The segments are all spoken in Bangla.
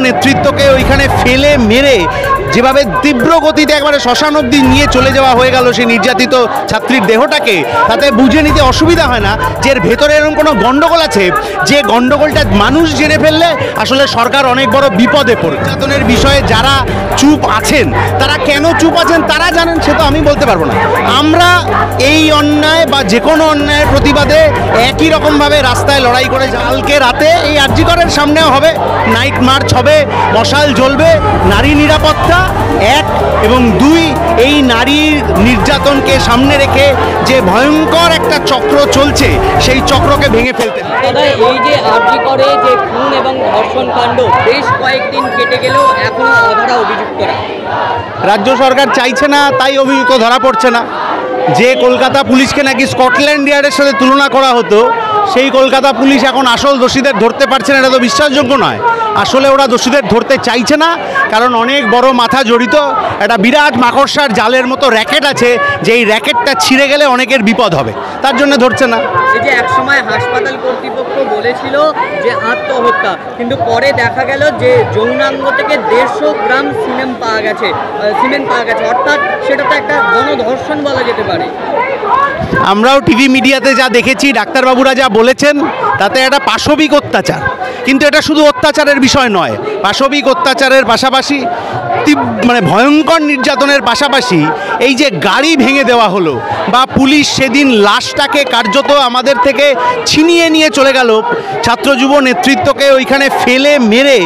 নেতৃত্বকে ওইখানে ফেলে মেরে যেভাবে তীব্র গতিতে একবারে শ্মশান অবধি নিয়ে চলে যাওয়া হয়ে গেল সেই নির্যাতিত ছাত্রীর দেহটাকে, তাতে বুঝে নিতে অসুবিধা হয় না যে এর ভেতরে এরকম কোনো গণ্ডগোল আছে, যে গণ্ডগোলটা মানুষ জেনে ফেললে আসলে সরকার অনেক বড় বিপদে পড়ে। নির্যাতনের বিষয়ে যারা চুপ আছেন, তারা কেন চুপ আছেন তারা জানেন, সে তো আমি বলতে পারবো না। আমরা এই অন্যায় বা যে কোনো অন্যায়ের প্রতিবাদে একই রকমভাবে রাস্তায় লড়াই করে, কালকে রাতে এই আরজি করের সামনেও হবে নাইট মার্চ হবে, মশাল জ্বলবে। নারী নিরাপত্তা 1 এবং 2, এই নারীর নির্যাতনকে সামনে রেখে যে ভয়ঙ্কর একটা চক্র চলছে সেই চক্রকে ভেঙে ফেলতে। এই যে আরজি করে যে খুন এবং ধর্ষণ কাণ্ড বেশ কয়েকদিন কেটে গেলেও এখনো অধরা অভিযুক্তরা, রাজ্য সরকার চাইছে না তাই অভিযুক্ত ধরা পড়ছে না। যে কলকাতা পুলিশকে নাকি স্কটল্যান্ড ইয়ার্ডের সাথে তুলনা করা হতো, সেই কলকাতা পুলিশ এখন আসল দোষীদের ধরতে পারছে না, এটা তো বিশ্বাসযোগ্য নয়। আসলে ওরা দোষীদের ধরতে চাইছে না, কারণ অনেক বড় মাথা জড়িত, একটা বিরাট মাকড়সার জালের মতো র্যাকেট আছে, যে এই র্যাকেটটা ছিঁড়ে গেলে অনেকের বিপদ হবে, তার জন্য ধরছে না। এই যে একসময় হাসপাতাল কর্তৃপক্ষ বলেছিল যে আত্মহত্যা, কিন্তু পরে দেখা গেল যে যৌনাঙ্গ থেকে 150 গ্রাম সিমেন্ট পাওয়া গেছে, অর্থাৎ সেটা তো একটা গণধর্ষণ বলা যেতে পারে। আমরাও টিভি মিডিয়াতে যা দেখেছি, ডাক্তারবাবুরা যা বলেছেন, তাতে একটা পাশবিক অত্যাচার, কিন্তু এটা শুধু অত্যাচারের বিষয় নয়। পাশবিক অত্যাচারের পাশাপাশি মানে ভয়ঙ্কর নির্যাতনের পাশাপাশি এই যে গাড়ি ভেঙে দেওয়া হলো, বা পুলিশ সেদিন লাশটাকে কার্যত আমাদের থেকে ছিনিয়ে নিয়ে চলে গেল, ছাত্র যুব নেতৃত্বকে ওইখানে ফেলে মেরে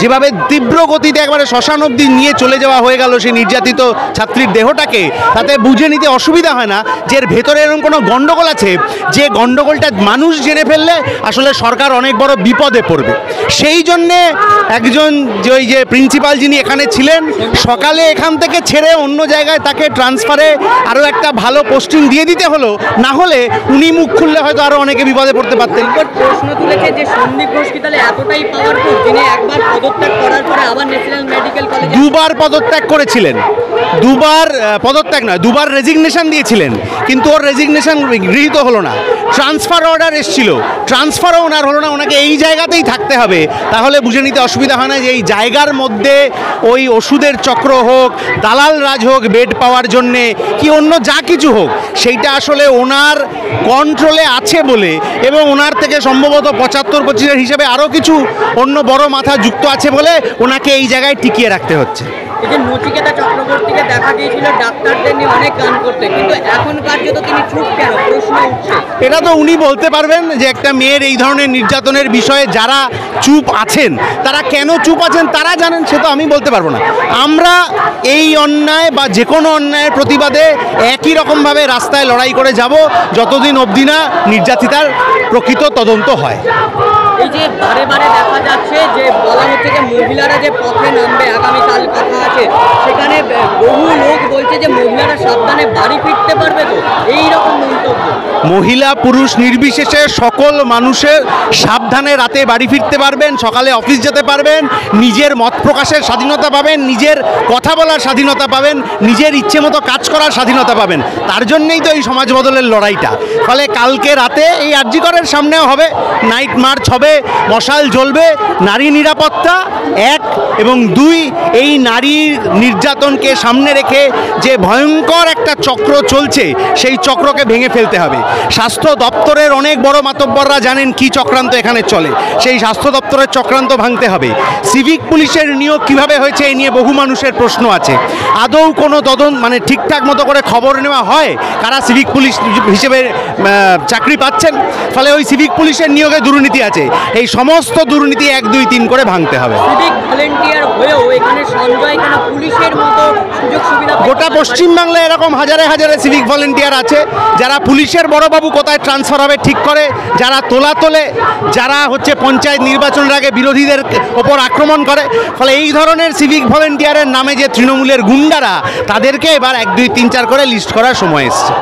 যেভাবে তীব্র গতিতে একবারে শ্মশান অবধি নিয়ে চলে যাওয়া হয়ে গেল সেই নির্যাতিত ছাত্রীর দেহটাকে, তাতে বুঝে নিতে অসুবিধা হয় না যে এর ভেতরে এরকম কোনো গণ্ডগোল আছে, যে গণ্ডগোলটা মানুষ জেনে ফেললে আসলে সরকার অনেক বড় বিপদে পড়বে। সেই জন্যে একজন ওই যে প্রিন্সিপাল যিনি এখানে ছিলেন, সকালে এখান থেকে ছেড়ে অন্য জায়গায় তাকে ট্রান্সফারে আরও একটা ভালো পোস্টিং দিয়ে দিতে হলো, না হলে উনি মুখ খুললে হয়তো আরও অনেকে বিপদে পড়তে পারতেন। প্রশ্ন তুলেছে যে সন্দীপ ঘোষ কি তাহলে এতটাই পাওয়ারফুল, যিনি একবার পদত্যাগ করার পরে আবার ন্যাশনাল মেডিকেল কলেজে 2 বার পদত্যাগ করেছিলেন, 2 বার পদত্যাগ নয়, 2 বার রেজিগনেশন দিয়েছিলেন, কিন্তু ওর রেজিগনেশন গৃহীত হলো না। ট্রান্সফার অর্ডার এসেছিল, ট্রান্সফারও ওনার হলো না, ওনাকে এই জায়গাতেই থাকতে হবে। তাহলে বুঝে নিতে অসুবিধা হয় না যে এই জায়গার মধ্যে ওই ওষুধের চক্র হোক, দালাল রাজ হোক বেড পাওয়ার জন্যে, কি অন্য যা কিছু হোক, সেইটা আসলে ওনার কন্ট্রোলে আছে বলে, এবং ওনার থেকে সম্ভবত 75-25 হিসেবে আরও কিছু অন্য বড় মাথা যুক্ত আছে বলে ওনাকে এই জায়গায় টিকিয়ে রাখতে হচ্ছে। এই যে নচিকেতা চক্রবর্তীকে দেখা গিয়েছিল ডাক্তারদের নিয়ে অনেক গান করতে, কিন্তু এখন কার্যত তিনি চুপ কেন, প্রশ্ন উঠছে। এটা তো উনি বলতে পারবেন যে একটা মেয়ের এই ধরনের নির্যাতনের বিষয়ে যারা চুপ আছেন, তারা কেন চুপ আছেন তারা জানেন, সে তো আমি বলতে পারবো না। আমরা এই অন্যায় বা যে কোনো অন্যায়ের প্রতিবাদে একই রকমভাবে রাস্তায় লড়াই করে যাব যতদিন অবধি না নির্যাতিতার প্রকৃত তদন্ত হয়। এই যে বারে বারে দেখা যাচ্ছে যে বলা হচ্ছে যে মহিলারা যে পথে নামবে, আগামীকাল কথা আছে, সেখানে বহু লোক বলছে যে মহিলারা সাবধানে বাড়ি ফিরতে পারবে, তো এই রকম মন্তব্য। মহিলা পুরুষ নির্বিশেষে সকল মানুষের সাবধানে রাতে বাড়ি ফিরতে পারবেন, সকালে অফিস যেতে পারবেন, নিজের মত প্রকাশের স্বাধীনতা পাবেন, নিজের কথা বলার স্বাধীনতা পাবেন, নিজের ইচ্ছে মতো কাজ করার স্বাধীনতা পাবেন। তার জন্যই তো এই সমাজ বদলের লড়াইটা। ফলে কালকে রাতে এই আরজি করের সামনেও হবে নাইট মার্চ হবে, মশাল জ্বলবে। নারী নিরাপত্তা 1 এবং 2, এই নারীর নির্যাতনকে সামনে রেখে যে ভয়ঙ্কর একটা চক্র চলছে সেই চক্রকে ভেঙে ফেলতে হবে। স্বাস্থ্য দপ্তরের অনেক বড় মাতব্বররা জানেন কি চক্রান্ত এখানে চলে, সেই স্বাস্থ্য দপ্তরের চক্রান্ত ভাঙতে হবে। সিভিক পুলিশের নিয়োগ কিভাবে হয়েছে এই নিয়ে বহু মানুষের প্রশ্ন আছে। আদৌ কোনো তদন্ত মানে ঠিকঠাক মতো করে খবর নেওয়া হয় কারা সিভিক পুলিশ হিসেবে চাকরি পাচ্ছেন? ফলে ওই সিভিক পুলিশের নিয়োগে দুর্নীতি আছে, এই সমস্ত দুর্নীতি 1, 2, 3 করে ভাঙতে হবে। সিভিক ভলেন্টিয়ার হয়েও এখানে সঞ্জয় কেন পুলিশের মতো সুযোগ সুবিধা? গোটা পশ্চিমবাংলায় এরকম হাজারে হাজারে সিভিক ভলেন্টিয়ার আছে যারা পুলিশের বড়বাবু কোথায় ট্রান্সফার হবে ঠিক করে, যারা তোলে, যারা হচ্ছে পঞ্চায়েত নির্বাচনের আগে বিরোধীদের ওপর আক্রমণ করে। ফলে এই ধরনের সিভিক ভলেন্টিয়ারের নামে যে তৃণমূলের গুন্ডারা, তাদেরকে এবার 1, 2, 3, 4 করে লিস্ট করার সময় এসছে।